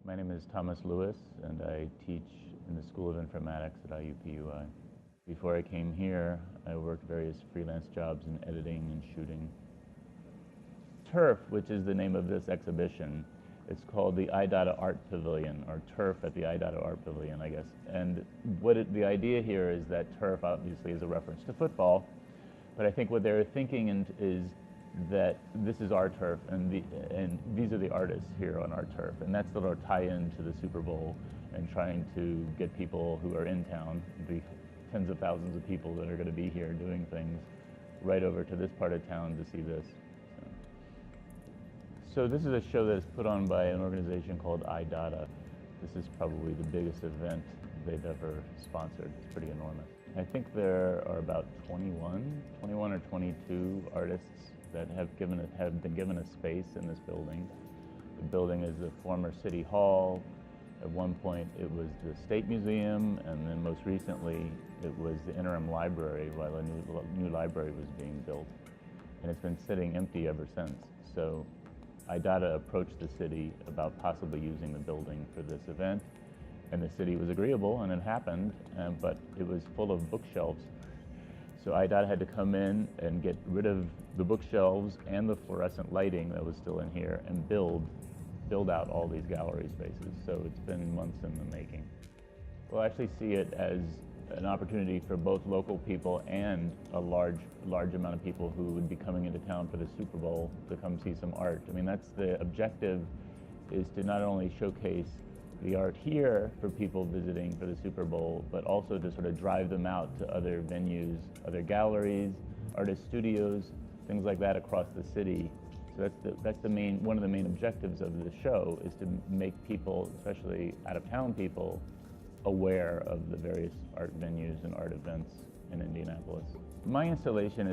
My name is Thomas Lewis, and I teach in the School of Informatics at IUPUI. Before I came here, I worked various freelance jobs in editing and shooting. TURF, which is the name of this exhibition, it's called the iData Art Pavilion, or TURF at the iData Art Pavilion, I guess. And the idea here is that TURF obviously is a reference to football, but I think what they're thinking is that this is our turf, and these are the artists here on our turf, and that's sort of tie-in to the Super Bowl and trying to get people who are in town, the tens of thousands of people that are going to be here doing things, right over to this part of town to see this. So this is a show that is put on by an organization called iData. This is probably the biggest event they've ever sponsored. It's pretty enormous. I think there are about 21 or 22 artists that have been given a space in this building. The building is the former City Hall. At one point it was the State Museum, and then most recently it was the interim library while a new library was being built. And it's been sitting empty ever since. So iData approached the city about possibly using the building for this event, and the city was agreeable, and it happened, but it was full of bookshelves. So iData had to come in and get rid of the bookshelves and the fluorescent lighting that was still in here and build out all these gallery spaces. So it's been months in the making. Well, I actually see it as an opportunity for both local people and a large amount of people who would be coming into town for the Super Bowl to come see some art. I mean, that's the objective, is to not only showcase the art here for people visiting for the Super Bowl, but also to sort of drive them out to other venues, other galleries, artist studios, things like that across the city. So that's one of the main objectives of the show, is to make people, especially out-of-town people, aware of the various art venues and art events in Indianapolis. My installation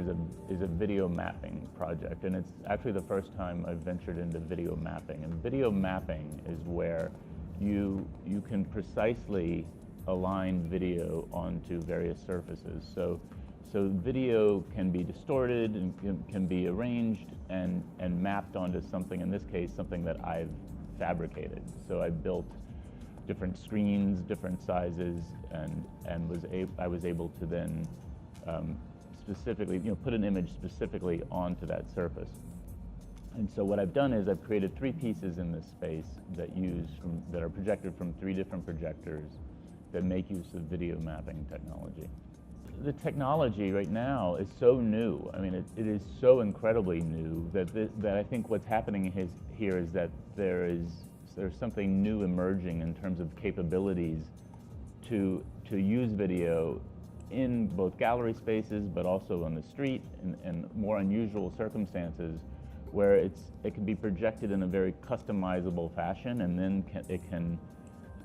is a video mapping project, and it's actually the first time I've ventured into video mapping. And video mapping is where you can precisely align video onto various surfaces. So video can be distorted and can be arranged and mapped onto something, in this case, something that I've fabricated. So I built different screens, different sizes, and I was able to then specifically, put an image specifically onto that surface. And so what I've done is I've created 3 pieces in this space that are projected from 3 different projectors that make use of video mapping technology. The technology right now is so new. I mean, it is so incredibly new that I think what's happening here is that there's something new emerging in terms of capabilities to use video in both gallery spaces, but also on the street and more unusual circumstances, where it can be projected in a very customizable fashion, and then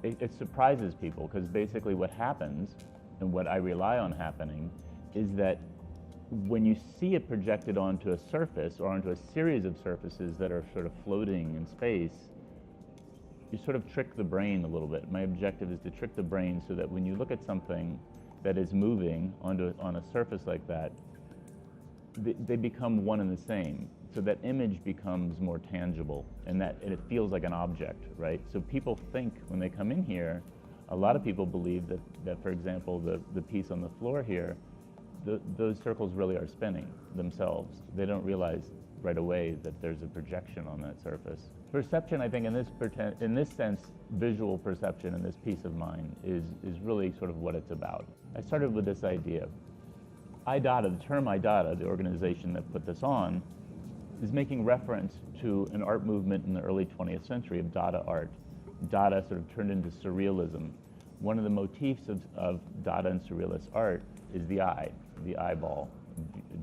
it surprises people, because basically what happens, and what I rely on happening, is that when you see it projected onto a surface or onto a series of surfaces that are sort of floating in space, you sort of trick the brain a little bit. My objective is to trick the brain so that when you look at something that is moving on a surface like that, they become one and the same. So that image becomes more tangible, and it feels like an object, right? So people think when they come in here, a lot of people believe that for example, the piece on the floor here, those circles really are spinning themselves. They don't realize right away that there's a projection on that surface. Perception, I think in this sense, visual perception in this piece of mine is really sort of what it's about. I started with this idea. iData, the term iData, the organization that put this on, is making reference to an art movement in the early 20th century of Dada art. Dada sort of turned into surrealism. One of the motifs of Dada and surrealist art is the eye, the eyeball.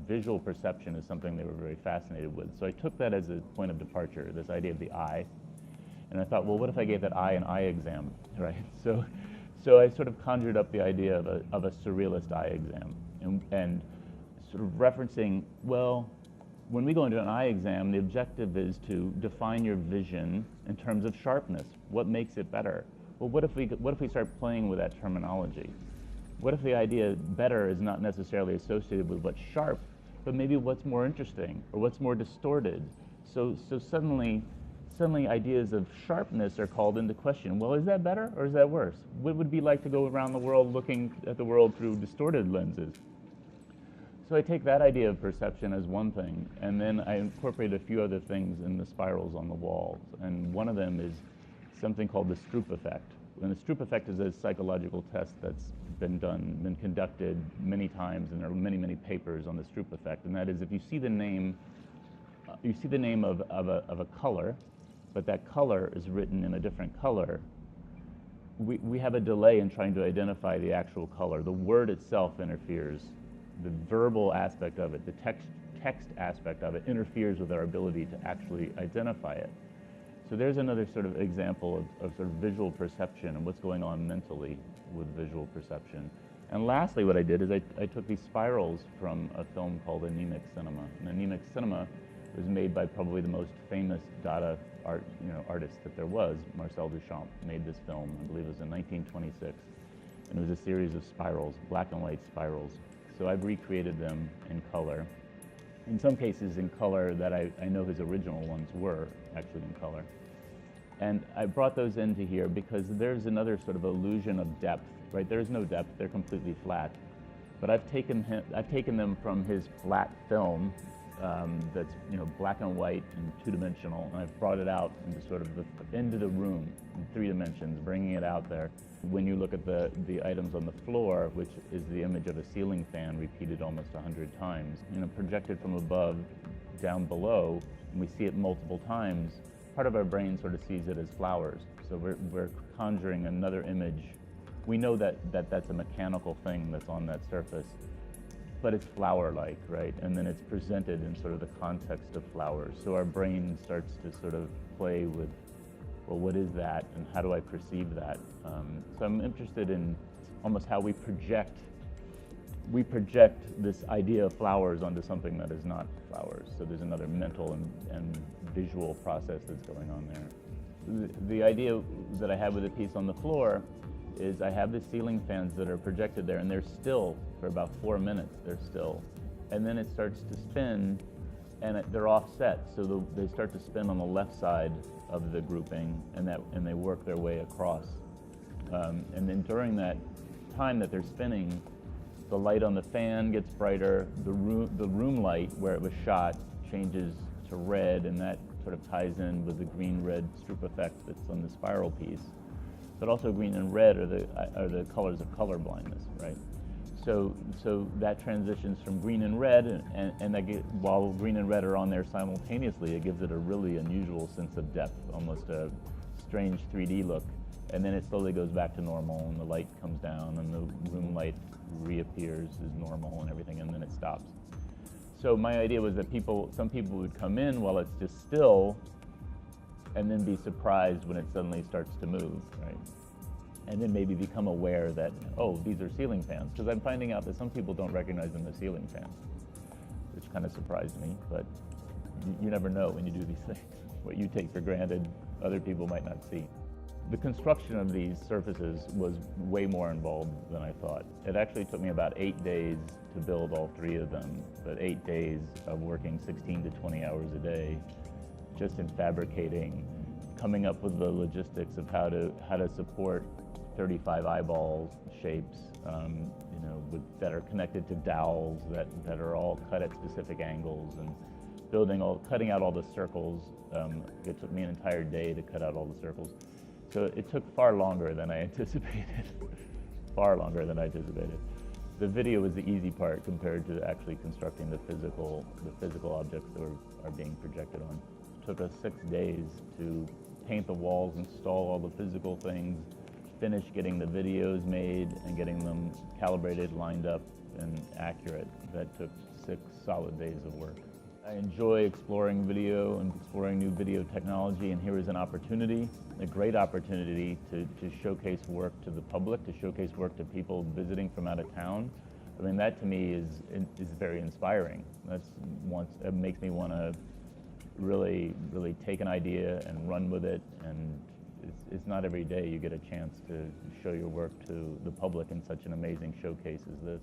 Visual perception is something they were very fascinated with. So I took that as a point of departure, this idea of the eye. And I thought, well, what if I gave that eye an eye exam, right? So I sort of conjured up the idea of a surrealist eye exam, and sort of referencing, well, when we go into an eye exam, the objective is to define your vision in terms of sharpness. What makes it better? Well, what if we start playing with that terminology? What if the idea better is not necessarily associated with what's sharp, but maybe what's more interesting or what's more distorted? So suddenly suddenly ideas of sharpness are called into question. Well, is that better or is that worse? What would it be like to go around the world looking at the world through distorted lenses? So I take that idea of perception as one thing, and then I incorporate a few other things in the spirals on the walls. And one of them is something called the Stroop effect. And the Stroop effect is a psychological test that's been conducted many times, and there are many, many papers on the Stroop effect. And that is, if you see the name of a color, but that color is written in a different color, we have a delay in trying to identify the actual color. The word itself interferes. The verbal aspect of it, the text aspect of it, interferes with our ability to actually identify it. So there's another sort of example of sort of visual perception and what's going on mentally with visual perception. And lastly, what I did is I took these spirals from a film called Anemic Cinema. And Anemic Cinema was made by probably the most famous Dada artist that there was. Marcel Duchamp made this film, I believe it was in 1926. And it was a series of spirals, black and white spirals. So I've recreated them in color. In some cases in color that I know his original ones were actually in color. And I brought those into here because there's another sort of illusion of depth, right? There's no depth, they're completely flat. But I've taken them from his flat film that's black and white and two-dimensional, and I've brought it out into sort of into the room in 3 dimensions, bringing it out there. When you look at the items on the floor, which is the image of a ceiling fan repeated almost 100 times, projected from above down below, and we see it multiple times, part of our brain sort of sees it as flowers. So we're conjuring another image. We know that that's a mechanical thing that's on that surface, but it's flower-like, right? And then it's presented in sort of the context of flowers. So our brain starts to sort of play with, well, what is that, and how do I perceive that? So I'm interested in almost how we project this idea of flowers onto something that is not flowers. So there's another mental and visual process that's going on there. The idea that I have with the piece on the floor is I have the ceiling fans that are projected there, and they're still for about 4 minutes, they're still. And then it starts to spin, and they're offset, so they start to spin on the left side of the grouping, and they work their way across. And then during that time that they're spinning, the light on the fan gets brighter, the room light where it was shot changes to red, and that sort of ties in with the green-red Stroop effect that's on the spiral piece. But also green and red are the colors of color blindness, right? So that transitions from green and red, and while green and red are on there simultaneously, it gives it a really unusual sense of depth, almost a strange 3D look. And then it slowly goes back to normal, and the light comes down, and the room light reappears as normal and everything, and then it stops. So my idea was that some people would come in while it's just still, and then be surprised when it suddenly starts to move, right? And then maybe become aware that, oh, these are ceiling fans, because I'm finding out that some people don't recognize them as ceiling fans, which kind of surprised me, but you never know when you do these things. What you take for granted, other people might not see. The construction of these surfaces was way more involved than I thought. It actually took me about 8 days to build all 3 of them, but 8 days of working 16 to 20 hours a day, just in fabricating, coming up with the logistics of how to support 35 eyeball shapes, that are connected to dowels that are all cut at specific angles, and cutting out all the circles. It took me an entire day to cut out all the circles. So it took far longer than I anticipated. Far longer than I anticipated. The video was the easy part compared to actually constructing the physical objects that are being projected on. It took us 6 days to paint the walls, install all the physical things, finish getting the videos made and getting them calibrated, lined up, and accurate. That took 6 solid days of work. I enjoy exploring video and exploring new video technology, and here is an opportunity, a great opportunity to showcase work to the public, to showcase work to people visiting from out of town. I mean, that to me is very inspiring. It makes me want to really take an idea and run with it, and it's not every day you get a chance to show your work to the public in such an amazing showcase as this.